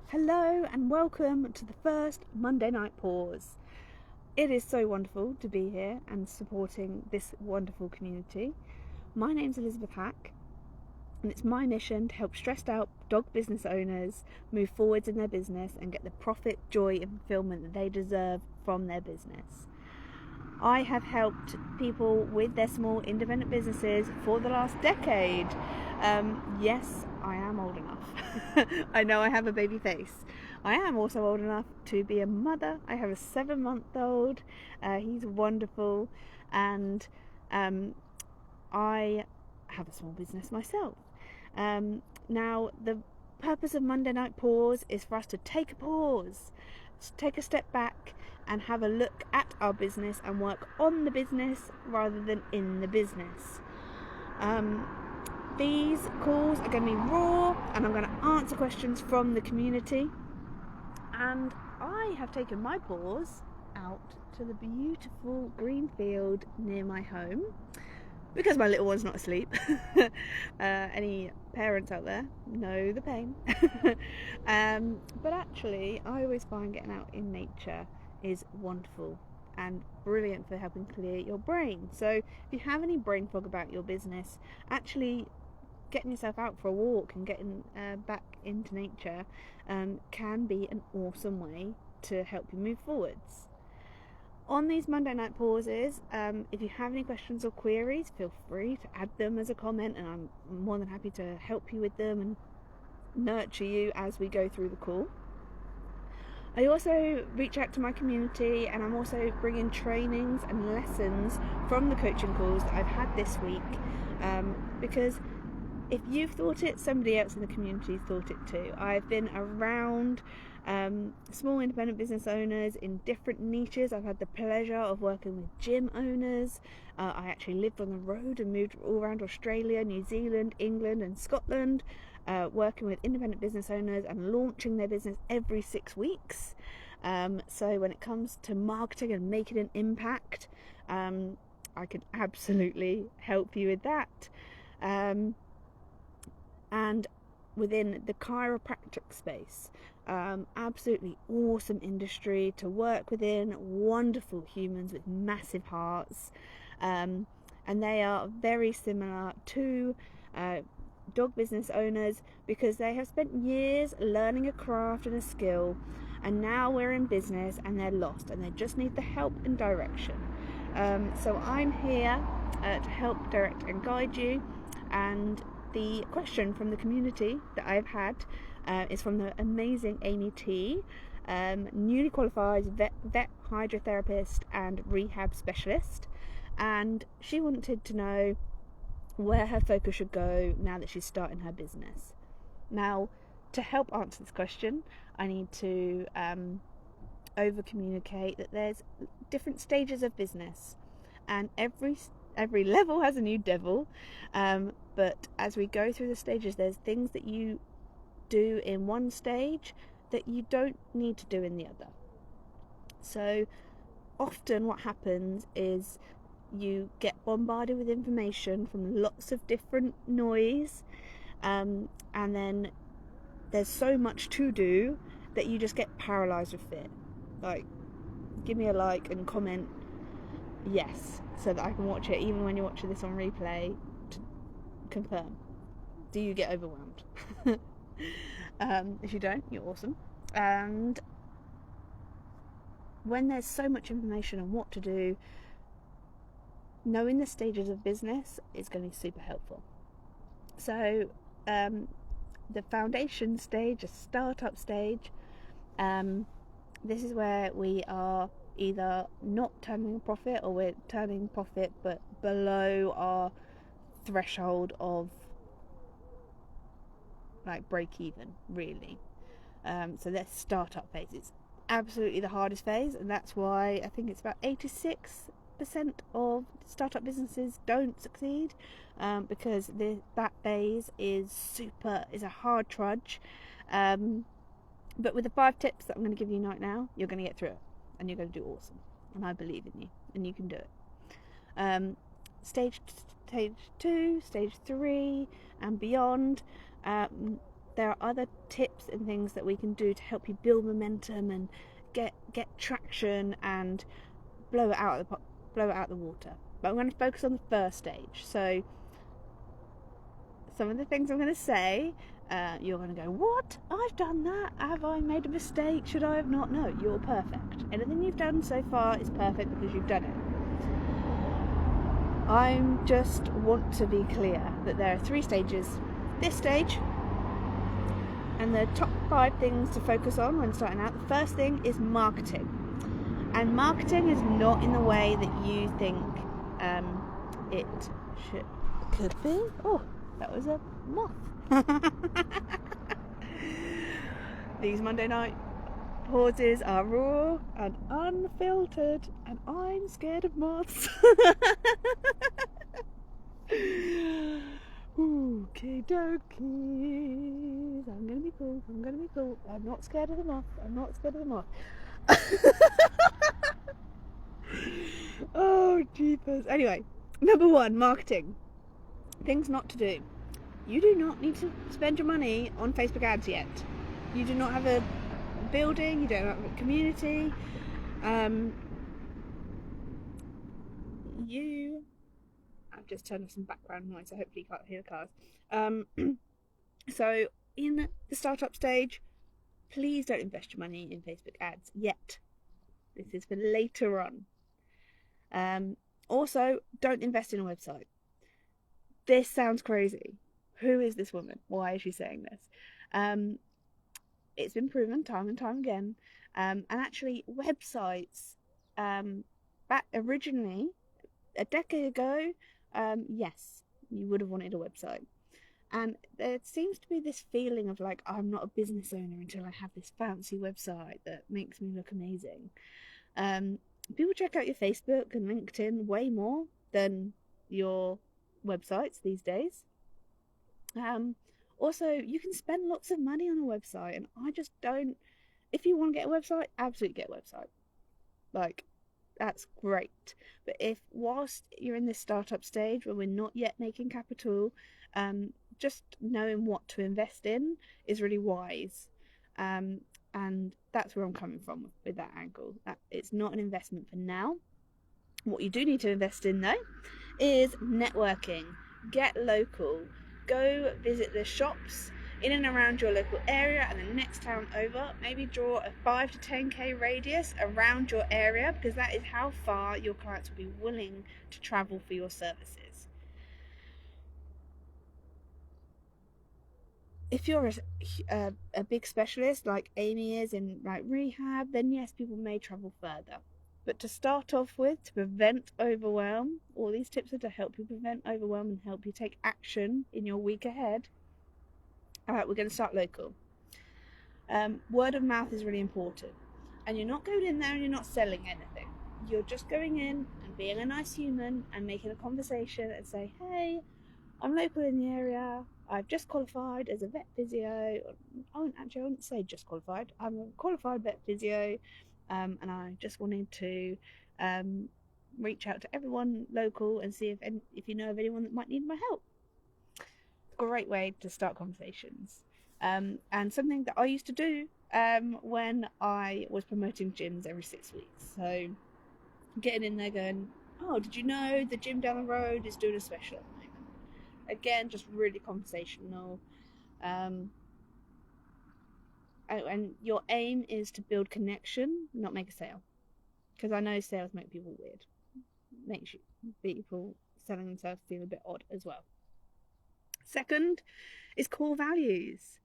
Hello and welcome to the first Monday night pause. It is so wonderful to be here and supporting this wonderful community. My name's Elizabeth Hack, and it's my mission to help stressed out dog business owners move forwards in their business and get the profit, joy and fulfillment that they deserve from their business. I have helped people with their small independent businesses for the last decade. Yes, I am old enough. I know I have a baby face. I am also old enough to be a mother. I have a 7-month-old. He's wonderful, and I have a small business myself. Now, the purpose of Monday Night Pause is for us to take a pause, take a step back and have a look at our business and work on the business rather than in the business. These calls are going to be raw, and I'm going to answer questions from the community. And I have taken my pause out to the beautiful green field near my home because my little one's not asleep. Any parents out there know the pain. But actually, I always find getting out in nature is wonderful and brilliant for helping clear your brain. So if you have any brain fog about your business, actually getting yourself out for a walk and getting back into nature can be an awesome way to help you move forwards. On these Monday night pauses, if you have any questions or queries, feel free to add them as a comment, and I'm more than happy to help you with them and nurture you as we go through the call. I also reach out to my community, and I'm also bringing trainings and lessons from the coaching calls that I've had this week, because if you've thought it, somebody else in the community thought it too. I've been around small independent business owners in different niches. I've had the pleasure of working with gym owners. I actually lived on the road and moved all around Australia, New Zealand, England and Scotland, working with independent business owners and launching their business every 6 weeks. So when it comes to marketing and making an impact, I can absolutely help you with that. And within the chiropractic space, absolutely awesome industry to work within, wonderful humans with massive hearts, and they are very similar to dog business owners because they have spent years learning a craft and a skill, and now we're in business and they're lost and they just need the help and direction. So I'm here to help direct and guide you. And the question from the community that I've had is from the amazing Amy T, newly qualified vet hydrotherapist and rehab specialist, and she wanted to know where her focus should go now that she's starting her business. Now, to help answer this question, I need to over communicate that there's different stages of business, and every level has a new devil, but as we go through the stages, there's things that you do in one stage that you don't need to do in the other. So often what happens is you get bombarded with information from lots of different noise, and then there's so much to do that you just get paralyzed with fear. Like, give me a like and comment yes, so that I can watch it even when you're watching this on replay to confirm. Do you get overwhelmed? If you don't, you're awesome. And when there's so much information on what to do, knowing the stages of business is going to be super helpful. So the foundation stage, a startup stage, this is where we are either not turning a profit or we're turning profit but below our threshold of like break even, really. So that's startup phase. It's absolutely the hardest phase, and that's why I think it's about 86% of startup businesses don't succeed, because that phase is a hard trudge, but with the 5 tips that I'm going to give you right now, you're going to get through it and you're going to do awesome, and I believe in you and you can do it. Stage 2, stage 3 and beyond, there are other tips and things that we can do to help you build momentum and get traction and blow it out of the water. But I'm going to focus on the first stage. So some of the things I'm going to say, you're going to go, what? I've done that? Have I made a mistake? Should I have not? No, you're perfect. Anything you've done so far is perfect because you've done it. I just want to be clear that there are 3 stages. This stage, and the top 5 things to focus on when starting out. The first thing is marketing. And marketing is not in the way that you think it could be. Oh, that was a moth. These Monday night pauses are raw and unfiltered, and I'm scared of moths. Okie dokies. I'm gonna be cool. I'm not scared of the moth. Oh, jeepers. Anyway, number 1, marketing. Things not to do. You do not need to spend your money on Facebook ads yet. You do not have a building, you don't have a community. I've just turned off some background noise, so hopefully you can't hear the cars. So in the startup stage, please don't invest your money in Facebook ads yet. This is for later on. Also, don't invest in a website. This sounds crazy. Who is this woman? Why is she saying this? It's been proven time and time again. And actually, websites, back originally, a decade ago, yes, you would have wanted a website. And there seems to be this feeling of like, I'm not a business owner until I have this fancy website that makes me look amazing. People check out your Facebook and LinkedIn way more than your websites these days. Also, you can spend lots of money on a website, and I just don't. If you want to get a website, absolutely get a website. Like, that's great. But if whilst you're in this startup stage where we're not yet making capital, just knowing what to invest in is really wise. And that's where I'm coming from with that angle. It's not an investment for now. What you do need to invest in, though, is networking. Get local. Go visit the shops in and around your local area and the next town over. Maybe draw a 5 to 10k radius around your area, because that is how far your clients will be willing to travel for your services. If you're a big specialist like Amy is in like rehab, then yes, people may travel further. But to start off with, to prevent overwhelm, all these tips are to help you prevent overwhelm and help you take action in your week ahead. We're going to start local. Word of mouth is really important. And you're not going in there and you're not selling anything. You're just going in and being a nice human and making a conversation and say, hey, I'm local in the area. I've just qualified as a vet physio. I wouldn't say just qualified. I'm a qualified vet physio. And I just wanted to reach out to everyone local and see if you know of anyone that might need my help. Great way to start conversations. And something that I used to do when I was promoting gyms every 6 weeks. So getting in there going, oh, did you know the gym down the road is doing a special at the moment? Again, just really conversational. And your aim is to build connection, not make a sale. Because I know sales make people weird. Makes people selling themselves feel a bit odd as well. Second is core values.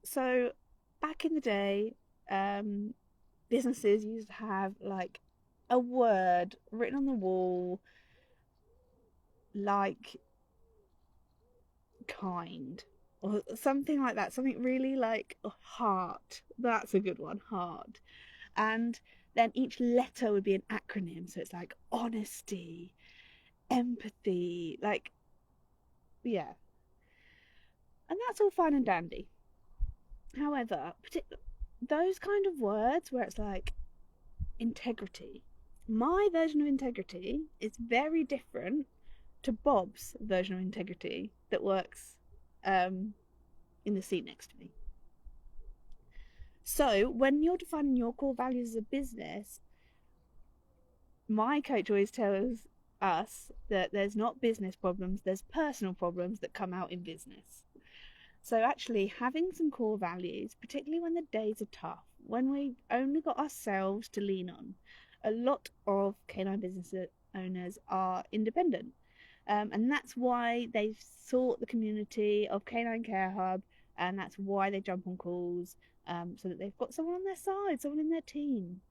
So back in the day, businesses used to have like a word written on the wall, like kind or something like that, something really like heart. That's a good one, heart. And then each letter would be an acronym, so it's like honesty, empathy, like, yeah. And that's all fine and dandy. However, those kind of words where it's like integrity, my version of integrity is very different to Bob's version of integrity that works in the seat next to me. So when you're defining your core values as a business, my coach always tells us that there's not business problems, there's personal problems that come out in business. So actually having some core values, particularly when the days are tough, when we only got ourselves to lean on. A lot of canine business owners are independent, and that's why they've sought the community of Canine Care Hub, and that's why they jump on calls, so that they've got someone on their side, someone in their team.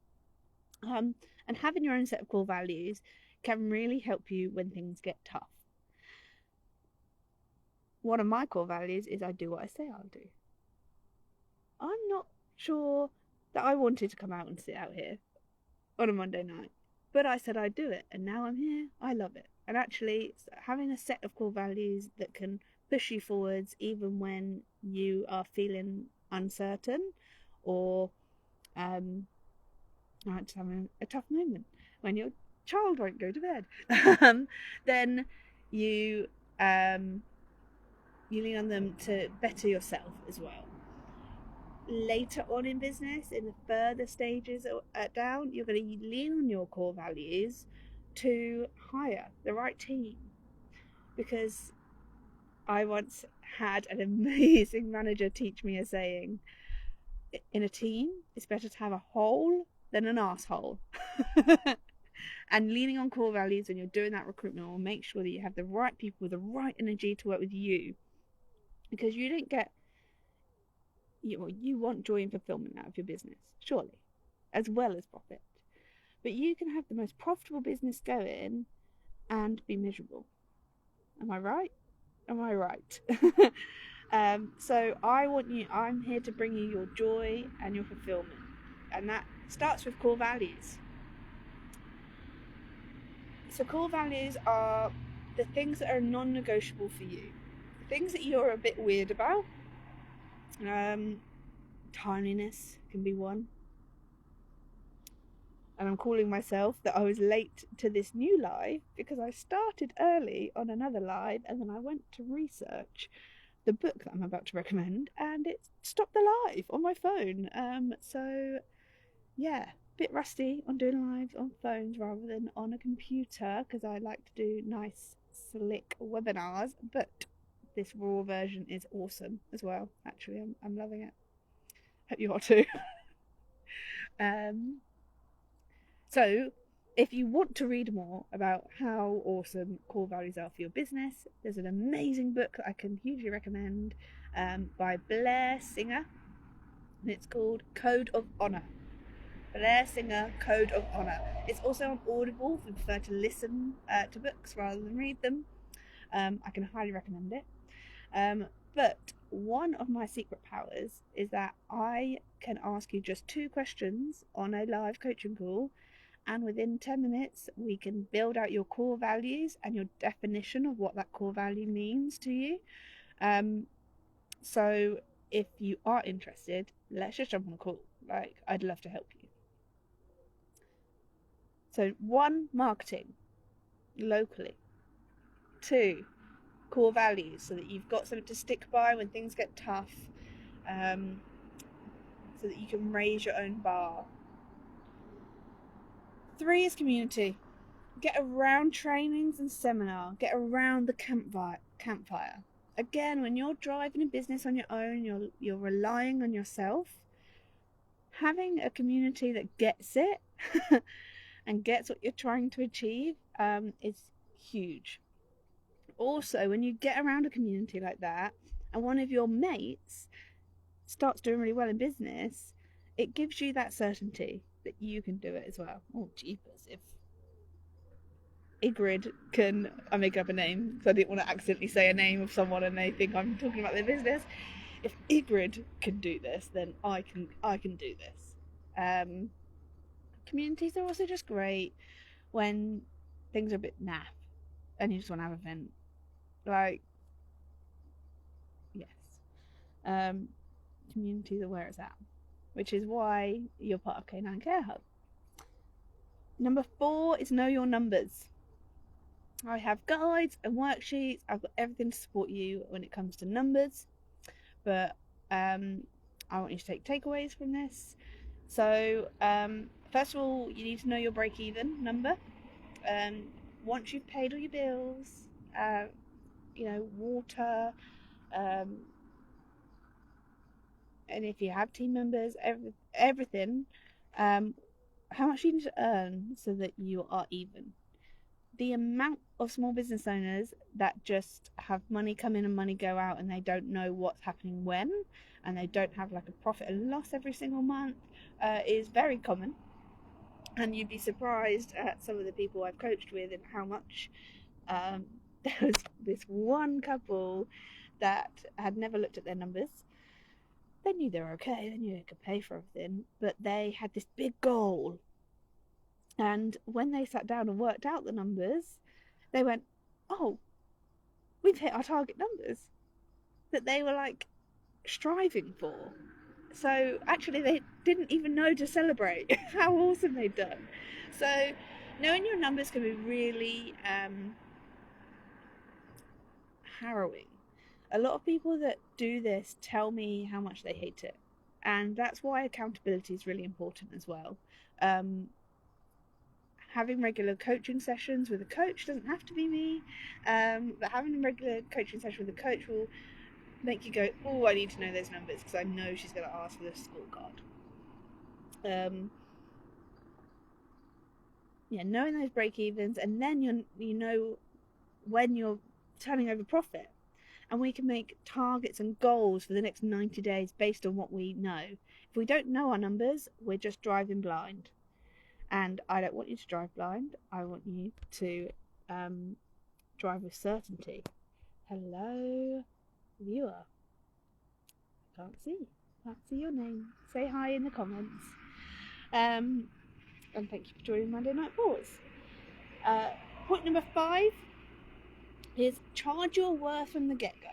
And having your own set of core values can really help you when things get tough. One of my core values is I do what I say I'll do. I'm not sure that I wanted to come out and sit out here on a Monday night, but I said I'd do it, and now I'm here. I love it. And actually, having a set of core values that can push you forwards even when you are feeling uncertain or just having a tough moment, when your child won't go to bed, then you lean on them to better yourself as well. Later on in business, in the further stages down, you're going to lean on your core values to hire the right team. Because I once had an amazing manager teach me a saying: in a team, it's better to have a hole than an asshole. And leaning on core values when you're doing that recruitment will make sure that you have the right people with the right energy to work with you. Because you don't get, you want joy and fulfillment out of your business, surely, as well as profit. But you can have the most profitable business going and be miserable. Am I right? Am I right? So I'm here to bring you your joy and your fulfillment. And that starts with core values. So core values are the things that are non-negotiable for you. The things that you're a bit weird about. Timeliness can be one. And I'm calling myself that I was late to this new live because I started early on another live, and then I went to research the book that I'm about to recommend, and it stopped the live on my phone. So yeah, a bit rusty on doing lives on phones rather than on a computer, because I like to do nice slick webinars. But this raw version is awesome as well. Actually, I'm loving it. Hope you are too. So if you want to read more about how awesome core values are for your business, there's an amazing book that I can hugely recommend, by Blair Singer, and it's called Code of Honor. Blair Singer, Code of Honor. It's also on Audible if you prefer to listen to books rather than read them. I can highly recommend it. But one of my secret powers is that I can ask you just 2 questions on a live coaching call, and within 10 minutes we can build out your core values and your definition of what that core value means to you. So if you are interested, let's just jump on a call. I'd love to help you. So 1, marketing locally. 2, core values, so that you've got something to stick by when things get tough, so that you can raise your own bar. 3 is community. Get around trainings and seminar. Get around the campfire. Again, when you're driving a business on your own, you're relying on yourself. Having a community that gets it and gets what you're trying to achieve is huge. Also, when you get around a community like that and one of your mates starts doing really well in business, it gives you that certainty that you can do it as well. Oh, jeepers. If Ygritte can, I'm making up a name because I didn't want to accidentally say a name of someone and they think I'm talking about their business. If Ygritte can do this, then I can do this. Communities are also just great when things are a bit naff and you just want to have a vent. Yes. Communities are where it's at, which is why you're part of Canine Care Hub. Number 4 is know your numbers. I have guides and worksheets. I've got everything to support you when it comes to numbers. but I want you to take takeaways from this. So first of all, you need to know your break-even number. Once you've paid all your bills, water, and if you have team members, everything, how much you need to earn so that you are even. The amount of small business owners that just have money come in and money go out, and they don't know what's happening when, and they don't have like a profit and loss every single month, is very common. And you'd be surprised at some of the people I've coached with and how much. There was this one couple that had never looked at their numbers. They knew they were okay, they knew they could pay for everything, but they had this big goal. And when they sat down and worked out the numbers, they went, oh, we've hit our target numbers that they were like striving for. So actually they didn't even know to celebrate how awesome they'd done. So knowing your numbers can be really harrowing. A lot of people that do this tell me how much they hate it, and that's why accountability is really important as well. Having regular coaching sessions with a coach doesn't have to be me, but having a regular coaching session with a coach will make you go, oh, I need to know those numbers, because I know she's going to ask for the scorecard. Knowing those break-evens, and then you know when you're turning over profit, and we can make targets and goals for the next 90 days based on what we know. If we don't know our numbers, we're just driving blind. And I don't want you to drive blind. I want you to drive with certainty. Hello, viewer. Can't see your name. Say hi in the comments. And thank you for joining Monday Night Pause. Point number 5 is charge your worth from the get-go.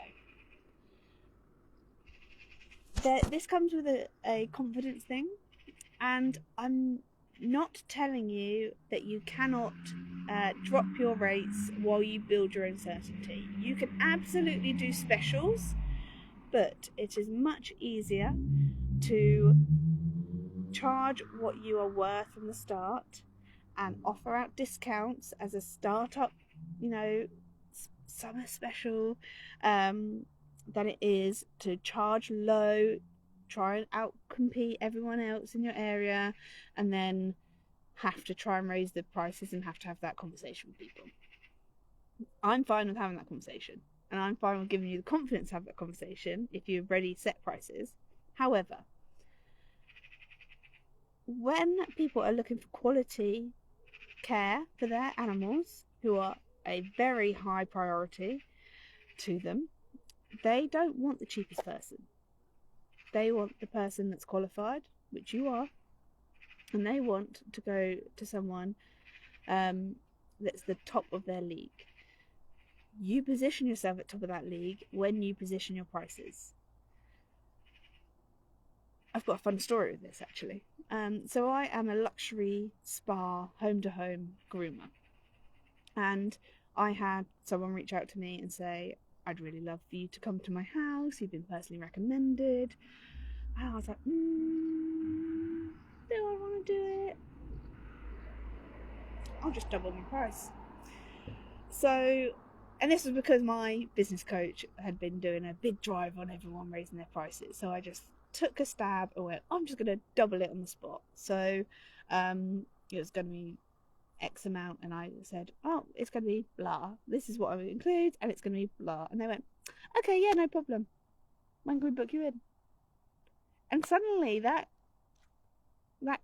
This comes with a confidence thing, and I'm not telling you that you cannot drop your rates while you build your own certainty. You can absolutely do specials, but it is much easier to charge what you are worth from the start and offer out discounts as a startup, summer special, than it is to charge low, try and out-compete everyone else in your area, and then have to try and raise the prices and have to have that conversation with people. I'm fine with having that conversation, and I'm fine with giving you the confidence to have that conversation if you've already set prices. However, when people are looking for quality care for their animals, who are a very high priority to them, they don't want the cheapest person. They want the person that's qualified, which you are, and they want to go to someone that's the top of their league. You position yourself at top of that league when you position your prices. I've got a fun story with this, actually. So I am a luxury spa home-to-home groomer, and I had someone reach out to me and say, I'd really love for you to come to my house, you've been personally recommended. And I was like, do I want to do it? I'll just double my price. So, and this was because my business coach had been doing a big drive on everyone raising their prices. So I just took a stab and went, I'm just going to double it on the spot. So it was going to be X amount, and I said, oh, it's going to be blah. This is what I would include, and it's going to be blah. And they went, okay, yeah, no problem. When can we book you in? And suddenly that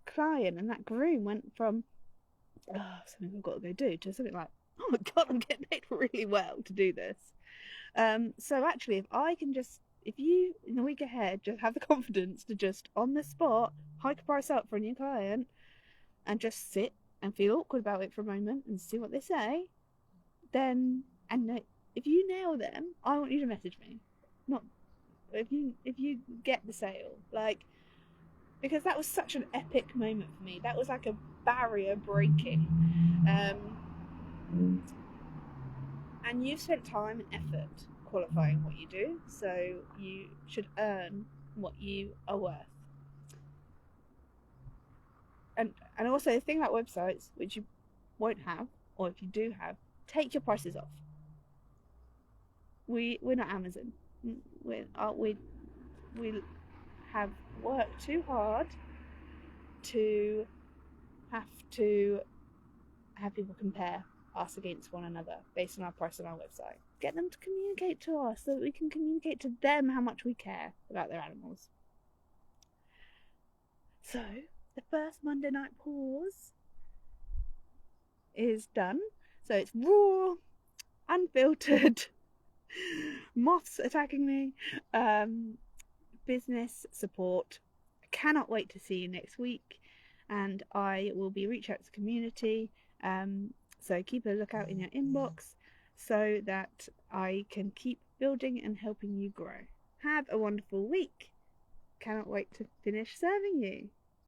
client and that groom went from, something I've got to go do, to something like, oh my God, I'm getting paid really well to do this. So actually, if you, in the week ahead, just have the confidence to just, on the spot, hike a price up for a new client and just sit and feel awkward about it for a moment and see what they say, then, and if you nail them, I want you to message me. Not, if you get the sale, because that was such an epic moment for me. That was like a barrier breaking. And you've spent time and effort qualifying what you do, so you should earn what you are worth. And also the thing about websites, which you won't have, or if you do have, take your prices off. We're not Amazon. We have worked too hard to have people compare us against one another based on our price on our website. Get them to communicate to us so that we can communicate to them how much we care about their animals. So the first Monday night pause is done. So it's raw, unfiltered, moths attacking me, business support. I cannot wait to see you next week, and I will be reaching out to the community. So keep a lookout in your inbox so that I can keep building and helping you grow. Have a wonderful week. Cannot wait to finish serving you.